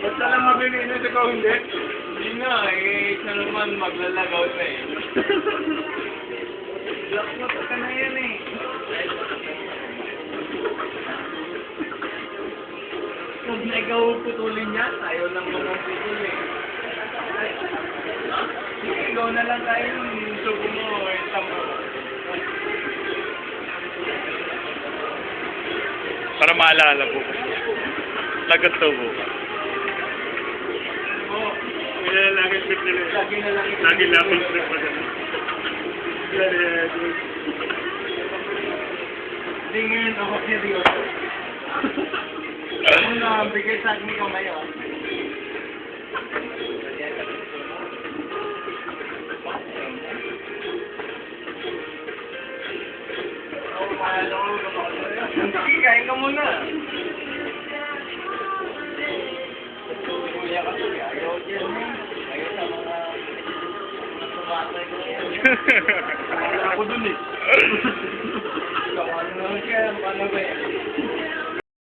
Basta lang mabilis ikaw hindi. Hindi nga, eh, siya naman maglalagaw na eh. Blacknot ka na yan eh. Pag na ikaw putulin niya, ayaw lang mo mong putul eh. Sige, ikaw na lang tayo yung subo mo. Tama. Para maalala po. Lagat daw po. Oo. Kaya lagi trip nila. Lagi na lang. Lagi lapang trip pa din. Hindi ngayon ako seryoso. Ano na, bigay sa akin ko ngayon. Sige, kain ka muna. Kuya ka tuloy, ayaw dyan eh. Ayaw sa mga sumatay ko yan. Wala ako dun eh. Ano naman siya, paano ba yan?